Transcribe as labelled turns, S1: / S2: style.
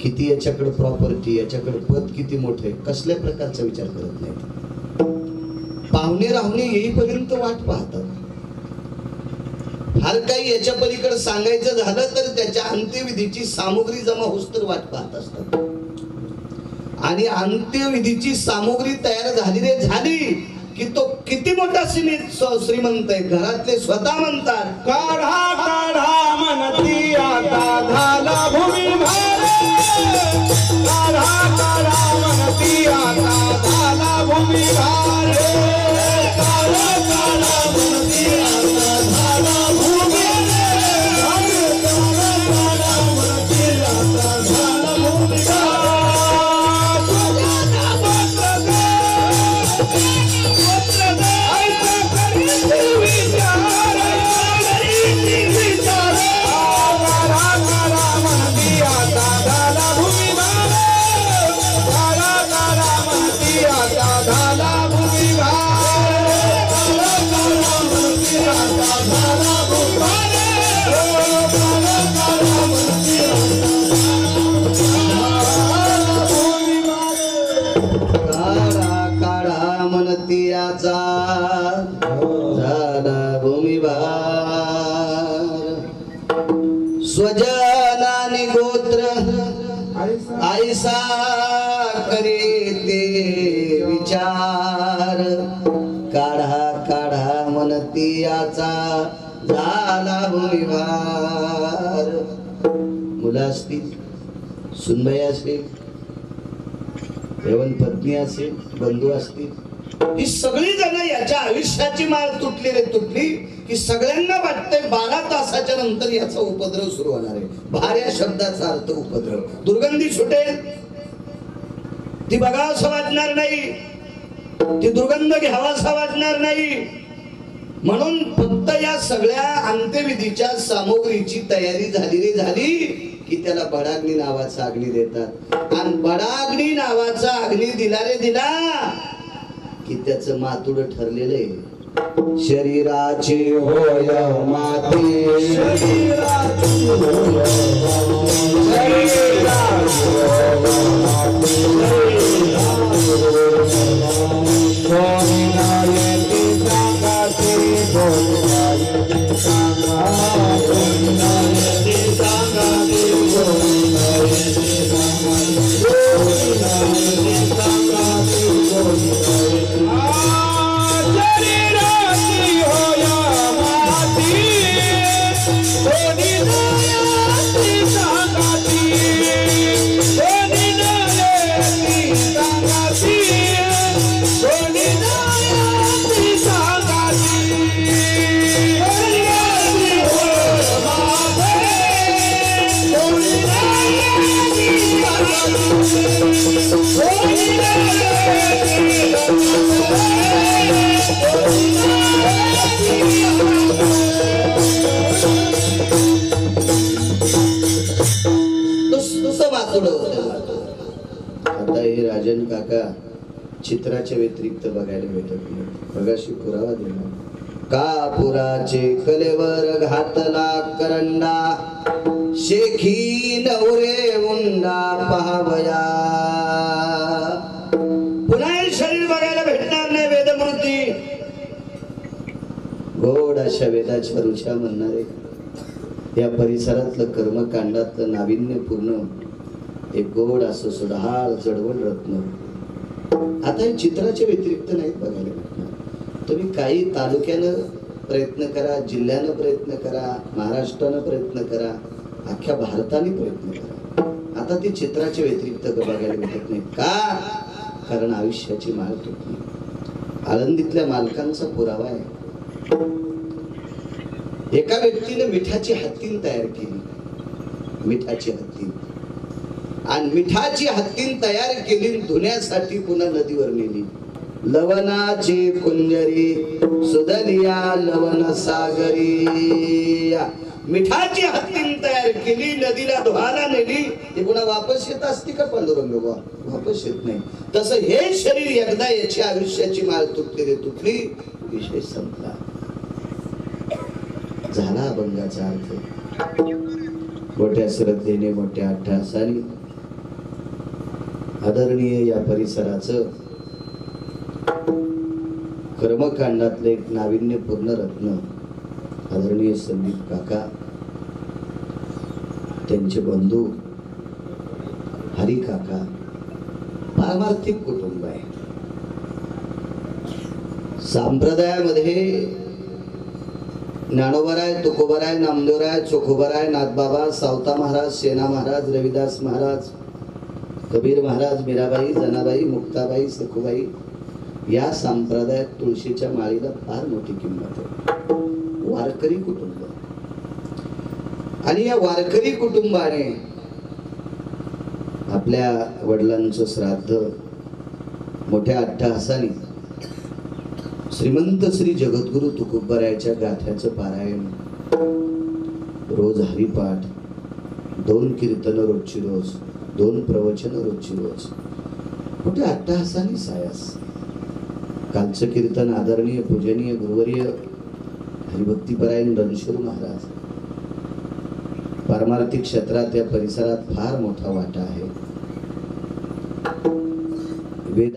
S1: किती याच्याकडे प्रॉपर्टी, याच्याकडे पद किती मोठे, कसल्या प्रकारचा विचार करत नाही. पाहुणे राहुणे येईपर्यंत वाट पाहतात. फार काही याच्या पलीकडे सांगायचं झालं तर त्याच्या अंत्यविधीची सामुग्री जमा होस तर वाट पाहत असतात. आणि अंत्यविधीची सामुग्री तयार झाली रे झाली की तो किती मोठा श्रीमंत आहे. घरातले स्वतः म्हणतात
S2: काढा काढा म्हणती आता झाला भूमिभार, काढा काढा म्हणती आता झाला भूमिभार, काढा काढा म्हणती आता झाला भूमिभार, काढा काढा म्हणती आता झाला भूमिभार.
S1: झाला भूमिभार. स्वजनानी गोत्र ऐसा करे ते विचार, काढा काढा म्हणती याचा झाला भूमिभार. मुलं असतील, सुनबाई असेल, एवन पत्नी असेल, बंधू असतील, ही सगळी जण याच्या आयुष्याची माळ तुटली रे तुटली की सगळ्यांना वाटतंय 12 तासाच्या नंतर याचा उपद्रव सुरू होणार आहे. भार या शब्दाचा अर्थ उपद्रव. दुर्गंधी सुटेल, ती बघावंसं वाटणार नाही, ती दुर्गंध घ्यावासा वाटणार नाही. म्हणून फक्त या सगळ्या अंत्यविधीच्या सामुग्रीची तयारी झाली रे झाली की त्याला बडाग्नी नावाचा अग्नी देतात. आणि बडाग्नी नावाचा अग्नी दिला रे दिला की त्याचं मातुड ठरलेलं आहे. शरीराचे होय माती, शरीराचे होय आता हे राजन काका चित्राच्या व्यतिरिक्त बघायला भेटत नाही. बघाशी पुरावा दिला. कापुराचे कलेवर घातला करंडा, शेखी नवरे उंडा पहावया. पुन्हा हे शरीर बघायला भेटणार नाही. वेदमूर्ती गोड अशा वेदाच्या रुचा म्हणणारे या परिसरातलं कर्मकांडातलं नाविन्यपूर्ण एक गोड असं सुधार जडवण रत्न आता हे चित्राच्या व्यतिरिक्त नाही बघायला भेटणार. तुम्ही काही तालुक्यानं प्रयत्न करा, जिल्ह्यानं प्रयत्न करा, महाराष्ट्रानं प्रयत्न करा, अख्ख्या भारताने प्रयत्न करा. आता ती चित्राच्या व्यतिरिक्त बघायला भेटत नाही. का? कारण आयुष्याची माळ तुटली. आळंदीतल्या मालकांचा पुरावा आहे. एका व्यक्तीने मिठाची हत्तीन तयार केली, मिठाची हत्तीन, आणि मिठाची हत्तीन तयार केली धुण्यासाठी पुन्हा नदीवर नेली. लवणाची कुंजरी सुदलिया लवण सागरी. मिठाची हत्तीन तयार केली, नदीला धुवायला नेली, ती पुन्हा वापस येत असती का पांडुरंग? वापस येत नाही. तसं हे शरीर एकदा याची आयुष्याची माळ तुटली रे तुटली, विषय संपला. झाला अभंगाचा अर्थ. मोठ्या श्रद्धेने मोठ्या अट्टहासाने आदरणीय या परिसराचं कर्मकांडातलं एक नाविन्यपूर्ण रत्न आदरणीय संदीप काका, त्यांचे बंधू हरी काका, पारमार्थिक कुटुंब आहे. संप्रदायामध्ये ज्ञानोबराय, तुकोबराय, नामदेवराय, चोखोबराय, नाथबाबा, सावता महाराज, सेना महाराज, रविदास महाराज, कबीर महाराज, मीराबाई, जनाबाई, मुक्ताबाई, सखुबाई, या संप्रदायात तुळशीच्या माळीला फार मोठी किंमत आहे. वारकरी कुटुंब, आणि या वारकरी कुटुंबाने आपल्या वडिलांचं श्राद्ध मोठ्या अट्टहासाने श्रीमंत श्री जगद्गुरु तुकोबरायाच्या गाथ्याचं पारायण, रोज हरिपाठ, 2 कीर्तन रोजची रोज, 2 प्रवचन रोजची रोज, मोठ्या अट्टहासाने सायास. कालचं कीर्तन आदरणीय पूजनीय गुरुवर्य हरिभक्तीपरायण रणशूर महाराज, पारमार्थिक क्षेत्रात या परिसरात फार मोठा वाटा आहे.